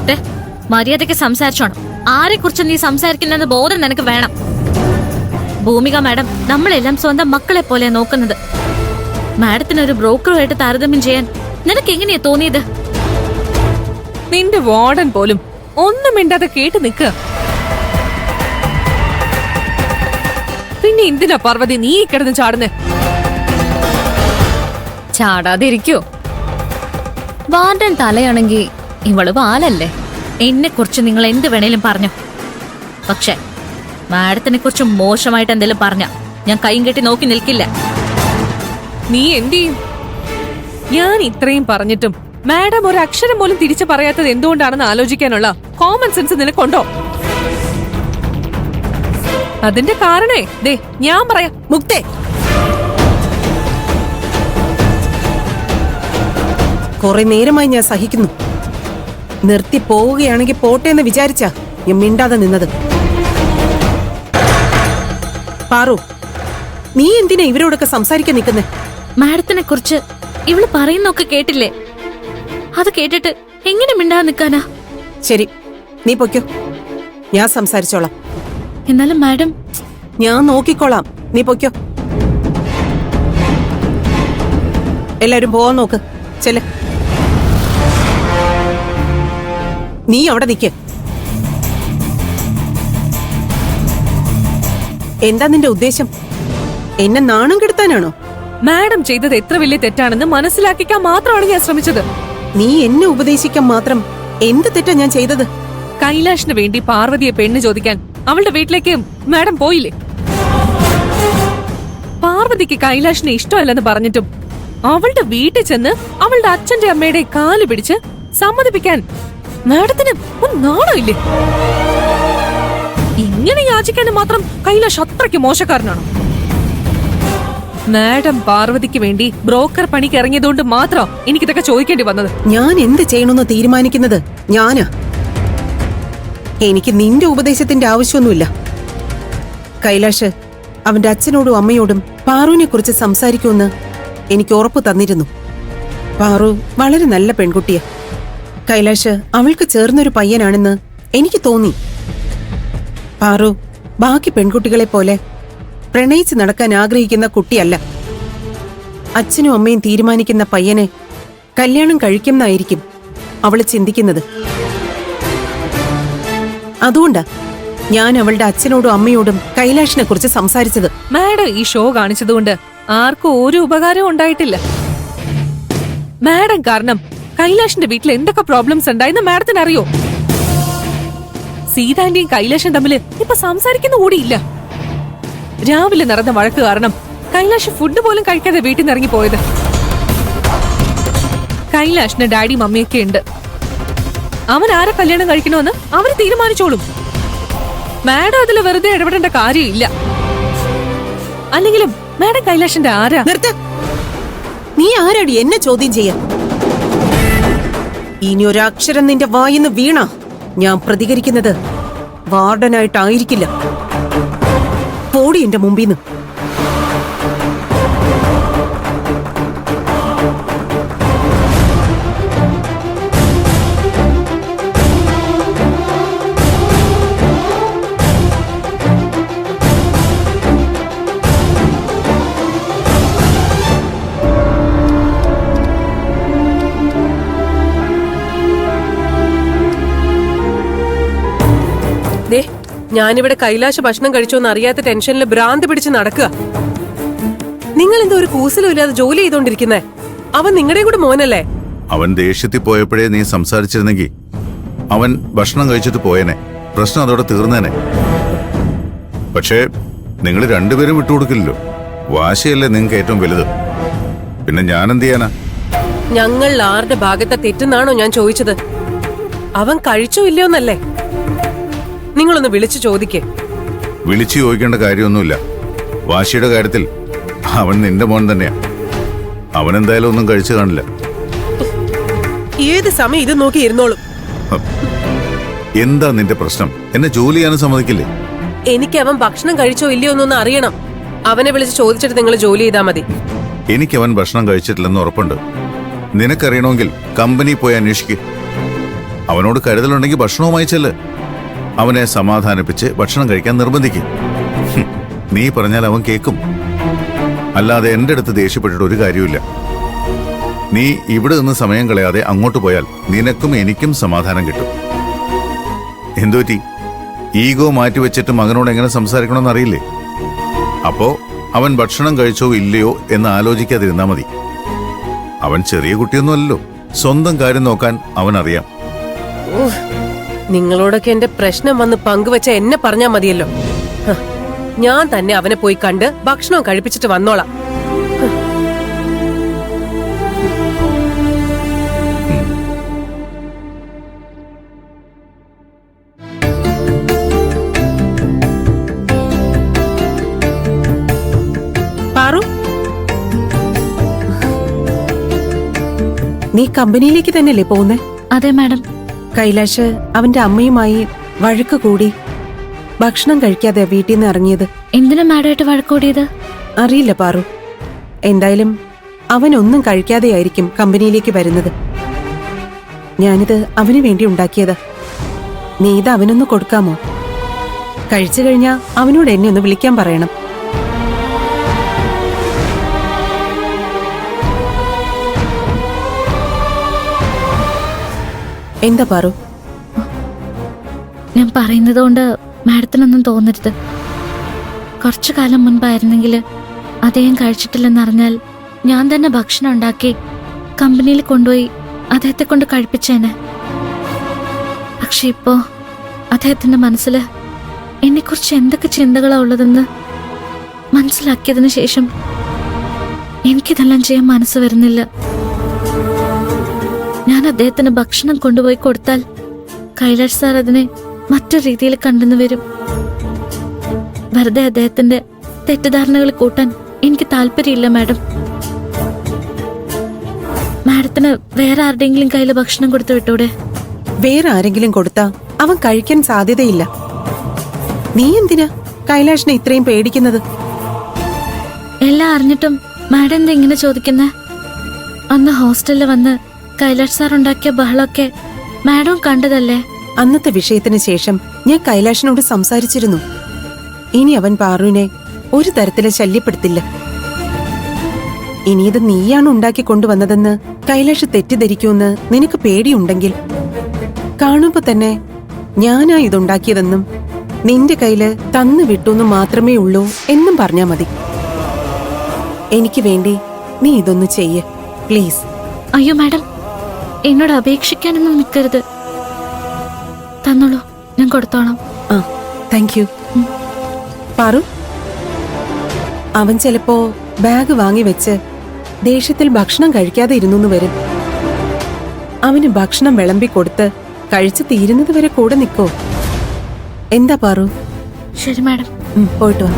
ദേ, മര്യാദയ്ക്ക് സംസാരിച്ചോണം. ആരെ കുറിച്ച് നീ സംസാരിക്കുന്ന ബോധം നിനക്ക് വേണം. ഭൂമിക മാഡം നമ്മളെല്ലാം സ്വന്തം മക്കളെ പോലെ നോക്കുന്നത്. മാഡത്തിന് ഒരു ബ്രോക്കറുമായിട്ട് താരതമ്യം ചെയ്യാൻ നിനക്ക് എങ്ങനെയാ തോന്നിയത്? നിന്റെ വാർഡൻ പോലും ഒന്നും മിണ്ടാതെ കേട്ട് നിൽക്കുക. പിന്നെ എന്തിനാ പാർവതി നീ കിടന്ന് ചാടുന്നേ? ചാടാതിരിക്കോ? വാർഡൻ തലയാണെങ്കി ഇവള് വാലല്ലേ. എന്നെ കുറിച്ച് നിങ്ങൾ എന്ത് വേണേലും പറഞ്ഞു. പക്ഷെ മാഡത്തിനെ കുറിച്ച് മോശമായിട്ട് എന്തെങ്കിലും പറഞ്ഞ ഞാൻ കൈയും കെട്ടി നോക്കി നിൽക്കില്ല. നീ എന്ത് ചെയ്യും? ഞാൻ ഇത്രയും പറഞ്ഞിട്ടും മാഡം ഒരു അക്ഷരം പോലും തിരിച്ചു പറയാത്തത് എന്തുകൊണ്ടാണെന്ന് ആലോചിക്കാനുള്ള കോമൺ സെൻസ് നിനക്കുണ്ടോ? അതിന്റെ കാരണേ ദേ ഞാൻ പറയാം. മുക്തേ, കുറെ നേരമായി ഞാൻ സഹിക്കുന്നു. നിർത്തി പോവുകയാണെങ്കിൽ പോട്ടെ എന്ന് വിചാരിച്ചാ ഞാൻ മിണ്ടാതെ നിന്നത്. പാറു, നീ എന്തിനാ ഇവരോടൊക്കെ സംസാരിക്കാൻ നിൽക്കുന്നേ? മാഡത്തിനെ കുറിച്ച് ഇവള് പറയുന്നൊക്കെ കേട്ടില്ലേ? അത് കേട്ടിട്ട് എങ്ങനെ മിണ്ടാതെ നിൽക്കാനാ? ശരി, നീ പൊയ്ക്കോ, ഞാൻ സംസാരിച്ചോളാം. എന്നാലും മാഡം, ഞാൻ നോക്കിക്കോളാം, നീ പൊയ്ക്കോ. എല്ലാരും പോവാൻ നോക്ക്. ചെല്ല്, നീ അവിടെ നിൽക്ക്. എന്താ നിന്റെ ഉദ്ദേശം? എന്നെ നാണം കെടുത്താനാണോ? മാഡം ചെയ്തത് എത്ര വലിയ തെറ്റാണെന്ന് മനസ്സിലാക്കിക്കാൻ മാത്രമാണ് ഞാൻ ശ്രമിച്ചത്. നീ എന്നെ ഉപദേശിക്കാൻ മാത്രം എന്ത് തെറ്റാ ഞാൻ ചെയ്തത്? കൈലാഷിന് വേണ്ടി പാർവതിയെ പെണ്ണ് ചോദിക്കാൻ അവളുടെ വീട്ടിലേക്ക് മാഡം പോയില്ലേ? പാർവതിക്ക് കൈലാഷിനെ ഇഷ്ടമല്ലെന്ന് പറഞ്ഞിട്ടും അവളുടെ വീട്ടിൽ ചെന്ന് അവളുടെ അച്ഛന്റെ അമ്മയുടെ കാല് പിടിച്ച് സമ്മതിപ്പിക്കാൻ മാഡത്തിന് ഒരു നാണമില്ലേ? ഇങ്ങനെ യാചിക്കാൻ മാത്രം കൈലാഷ് അത്രയ്ക്ക് മോശക്കാരനാണോ? മാഡം പാർവതിക്ക് വേണ്ടി ബ്രോക്കർ പണിക്ക് ഇറങ്ങിയതുകൊണ്ട് മാത്രം എനിക്കിതൊക്കെ ചോദിക്കേണ്ടി വന്നത്. ഞാൻ എന്ത് ചെയ്യണമെന്ന് തീരുമാനിക്കുന്നത് ഞാനാ. എനിക്ക് നിന്റെ ഉപദേശത്തിന്റെ ആവശ്യമൊന്നുമില്ല. കൈലാഷ് അവന്റെ അച്ഛനോടും അമ്മയോടും പാറുവിനെ കുറിച്ച് സംസാരിക്കുമെന്ന് എനിക്ക് ഉറപ്പ് തന്നിരുന്നു. പാറു വളരെ നല്ല പെൺകുട്ടിയാ. കൈലാഷ് അവൾക്ക് ചേർന്നൊരു പയ്യനാണെന്ന് എനിക്ക് തോന്നി. പാറു ബാക്കി പെൺകുട്ടികളെ പോലെ പ്രണയിച്ച് നടക്കാൻ ആഗ്രഹിക്കുന്ന കുട്ടിയല്ല. അച്ഛനും അമ്മയും തീരുമാനിക്കുന്ന പയ്യനെ കല്യാണം കഴിക്കുന്നായിരിക്കും അവള് ചിന്തിക്കുന്നത്. അതുകൊണ്ടാ ഞാൻ അവളുടെ അച്ഛനോടും അമ്മയോടും കൈലാഷിനെ കുറിച്ച് സംസാരിച്ചത്. മാഡം ഈ ഷോ കാണിച്ചതുകൊണ്ട് ആർക്കും ഒരു ഉപകാരവും ഉണ്ടായിട്ടില്ല. മാഡം കാരണം കൈലാഷിന്റെ വീട്ടിൽ എന്തൊക്കെ പ്രോബ്ലംസ് ഉണ്ടായെന്ന് മാഡത്തിന് അറിയോ? സീതാന്റെയും കൈലാഷും തമ്മില് ഇപ്പൊ സംസാരിക്കുന്ന കൂടിയില്ല. രാവിലെ നടന്ന വഴക്ക് കാരണം കൈലാഷ് ഫുഡ് പോലും കഴിക്കാതെ വീട്ടിൽ നിന്ന് ഇറങ്ങി പോയത്. കൈലാഷിന് ഡാഡി മമ്മിയൊക്കെ ഉണ്ട്. അവൻ ആരെ കല്യാണം കഴിക്കണമെന്ന് അവന് തീരുമാനിച്ചോളും. മാഡം അതിൽ വെറുതെ ഇടപെടേണ്ട കാര്യമില്ല. അല്ലെങ്കിലും മാഡം കൈലാഷിന്റെ ആരാ? നിർത്ത്. നീ ആരാടി എന്നെ ചോദ്യം ചെയ്യാൻ? ഇനി ഒരക്ഷരം നിന്റെ വായിന്ന് വീണ ഞാൻ പ്രതികരിക്കുന്നത് വാർഡനായിട്ടായിരിക്കില്ല. പോടി എന്റെ മുമ്പിന്ന്. ഞാനിവിടെ കൈലാഷ് ഭക്ഷണം കഴിച്ചോന്ന് അറിയാത്ത ടെൻഷനിൽ ഭ്രാന്ത് പിടിച്ച് നടക്കുക. നിങ്ങൾ എന്തോ ഒരു കൂസലും ഇല്ലാതെ ജോലി ചെയ്തോണ്ടിരിക്കുന്നേ? അവൻ നിങ്ങളുടെ കൂടെ മോനല്ലേ? അവൻ ദേഷ്യത്തിൽ പോയപ്പോഴേ നീ സംസാരിച്ചിരുന്നെങ്കിൽ അവൻ ഭക്ഷണം കഴിച്ചിട്ട് പോയേനെ, പ്രശ്നം അതോടെ തീർന്നേനെ. പക്ഷേ നിങ്ങൾ രണ്ടുപേരും വിട്ടുകൊടുക്കില്ലല്ലോ. വാശിയല്ലേ നിങ്ങൾക്ക് ഏറ്റവും വലുത്. പിന്നെ ഞാൻ എന്ത് ചെയ്യാനാ? ഞങ്ങൾ ആരുടെ ഭാഗത്തെ തെറ്റെന്നാണോ ഞാൻ ചോദിച്ചത്? അവൻ കഴിച്ചോ ഇല്ലയോന്നല്ലേ? നിങ്ങളൊന്ന് വിളിച്ചു ചോദിക്കേ. വിളിച്ചു ചോദിക്കേണ്ട കാര്യമൊന്നുമില്ല. വാശിയുടെ കാര്യത്തിൽ അവൻ നിന്റെ മോൻ തന്നെയാ. അവൻ എന്തായാലും ഒന്നും കഴിച്ചു കാണില്ല. ഏത് സമയം ഇത് നോക്കി ഇരുന്നോളും. എന്താ നിന്റെ പ്രശ്നം? എന്നെ ജോലി ചെയ്യാനും സമ്മതിക്കില്ലേ? എനിക്ക് അവൻ ഭക്ഷണം കഴിച്ചോ ഇല്ലയോ എന്നൊന്ന് അറിയണം. അവനെ വിളിച്ച് ചോദിച്ചിട്ട് നിങ്ങൾ ജോലി ചെയ്താൽ മതി. എനിക്ക് അവൻ ഭക്ഷണം കഴിച്ചിട്ടില്ലെന്ന് ഉറപ്പുണ്ട്. നിനക്കറിയണമെങ്കിൽ കമ്പനി പോയി അന്വേഷിക്കുക. അവനോട് കരുതലുണ്ടെങ്കിൽ ഭക്ഷണവുമായി ചെല്ല്. അവനെ സമാധാനിപ്പിച്ച് ഭക്ഷണം കഴിക്കാൻ നിർബന്ധിക്കും. നീ പറഞ്ഞാൽ അവൻ കേൾക്കും. അല്ലാതെ എന്റെ അടുത്ത് ദേഷ്യപ്പെട്ടിട്ട് ഒരു കാര്യമില്ല. നീ ഇവിടെ നിന്ന് സമയം കളയാതെ അങ്ങോട്ട് പോയാൽ നിനക്കും എനിക്കും സമാധാനം കിട്ടും. എന്തുപറ്റി? ഈഗോ മാറ്റിവെച്ചിട്ട് മകനോട് എങ്ങനെ സംസാരിക്കണമെന്ന് അറിയില്ലേ? അപ്പോ അവൻ ഭക്ഷണം കഴിച്ചോ ഇല്ലയോ എന്ന് ആലോചിക്കാതിരുന്നാ മതി. അവൻ ചെറിയ കുട്ടിയൊന്നുമല്ലല്ലോ. സ്വന്തം കാര്യം നോക്കാൻ അവനറിയാം. നിങ്ങളോടൊക്കെ എന്റെ പ്രശ്നം വന്ന് പങ്കുവെച്ച എന്നെ പറഞ്ഞാ മതിയല്ലോ. ഞാൻ തന്നെ അവനെ പോയി കണ്ട് ഭക്ഷണം കഴിപ്പിച്ചിട്ട് വന്നോളാം. പാറു, നീ കമ്പനിയിലേക്ക് തന്നെയല്ലേ പോകുന്നേ? അതെ മാഡം. കൈലാഷ് അവന്റെ അമ്മയുമായി വഴക്ക് കൂടി ഭക്ഷണം കഴിക്കാതെ വീട്ടിൽ നിന്ന് ഇറങ്ങിയത്. എന്തിനാ മാഡമായിട്ട് വഴക്കൂടിയത്? അറിയില്ല പാറു. എന്തായാലും അവൻ ഒന്നും കഴിക്കാതെയായിരിക്കും കമ്പനിയിലേക്ക് വരുന്നത്. ഞാനിത് അവന് വേണ്ടി ഉണ്ടാക്കിയതാ. നീ ഇത് അവനൊന്ന് കൊടുക്കാമോ? കഴിച്ചു കഴിഞ്ഞാ അവനോട് എന്നെ ഒന്ന് വിളിക്കാൻ പറയണം. എന്താ പാറു? ഞാൻ പറയുന്നത് കൊണ്ട് മാഡത്തിനൊന്നും തോന്നരുത്. കുറച്ചു കാലം മുൻപായിരുന്നെങ്കിൽ അദ്ദേഹം കഴിച്ചിട്ടില്ലെന്നറിഞ്ഞാൽ ഞാൻ തന്നെ ഭക്ഷണം ഉണ്ടാക്കി കമ്പനിയിൽ കൊണ്ടുപോയി അദ്ദേഹത്തെ കൊണ്ട് കഴിപ്പിച്ചേനെ. പക്ഷെ ഇപ്പോ അദ്ദേഹത്തിന്റെ മനസ്സിൽ എന്നെക്കുറിച്ച് എന്തൊക്കെ ചിന്തകളാ ഉള്ളതെന്ന് മനസ്സിലാക്കിയതിനു ശേഷം എനിക്കിതെല്ലാം ചെയ്യാൻ മനസ്സ് വരുന്നില്ല. ഞാൻ അദ്ദേഹത്തിന് ഭക്ഷണം കൊണ്ടുപോയി കൊടുത്താൽ കൈലാഷ് സാർ അതിനെ മറ്റൊരു രീതിയിൽ കണ്ടെന്ന് വരും. വെറുതെ അദ്ദേഹത്തിന്റെ തെറ്റിദ്ധാരണകൾ കൂട്ടാൻ എനിക്ക് താല്പര്യമില്ല മാഡം. മാഡത്തിന് വേറെ ആരുടെയെങ്കിലും കയ്യിൽ ഭക്ഷണം കൊടുത്തു വിട്ടൂടെ? വേറെ ആരെങ്കിലും കൊടുത്താ അവൻ കഴിക്കാൻ സാധ്യതയില്ല. നീ എന്തിനാ കൈലാഷിനെ ഇത്രയും പേടിക്കുന്നത്? എല്ലാം അറിഞ്ഞിട്ടും മാഡം എന്താ ഇങ്ങനെ ചോദിക്കുന്നേ? അന്ന് ഹോസ്റ്റലിൽ വന്ന് കൈലാഷ് സാർ ഉണ്ടാക്കിയ ബഹളമൊക്കെ മാഡം കണ്ടതല്ലേ? അന്നത്തെ വിഷയത്തിന് ശേഷം ഞാൻ കൈലാഷിനോട് സംസാരിച്ചിരുന്നു. ഇനി അവൻ പാറുവിനെ ഒരു തരത്തിലും ശല്യപ്പെടുത്തില്ല. ഇനി ഇത് നീയാണ് ഉണ്ടാക്കി കൊണ്ടുവന്നതെന്ന് കൈലാഷ് തെറ്റിദ്ധരിക്കുമെന്ന് നിനക്ക് പേടിയുണ്ടെങ്കിൽ കാണുമ്പോ തന്നെ ഞാനാ ഇതുണ്ടാക്കിയതെന്നും നിന്റെ കയ്യില് തന്നു വിട്ടുന്ന് മാത്രമേ ഉള്ളൂ എന്നും പറഞ്ഞാ മതി. എനിക്ക് വേണ്ടി നീ ഇതൊന്ന് ചെയ്യ് പ്ലീസ്. അയ്യോ മാഡം, എന്നോട് അപേക്ഷിക്കാനൊന്നും നിൽക്കരുത്. തന്നോളൂ, ഞാൻ കൊടുത്തോളാം. ആ, താങ്ക് യു. പാറു, അവൻ ചിലപ്പോ ബാഗ് വാങ്ങി വെച്ച് ദേഷ്യത്തിൽ ഭക്ഷണം കഴിക്കാതെ ഇരുന്നു വരും. അവന് ഭക്ഷണം വിളമ്പി കൊടുത്ത് കഴിച്ചു തീരുന്നത് വരെ കൂടെ നിൽക്കോ? എന്താ പാറു? ശരി മാഡം. പോയിട്ട് വാ.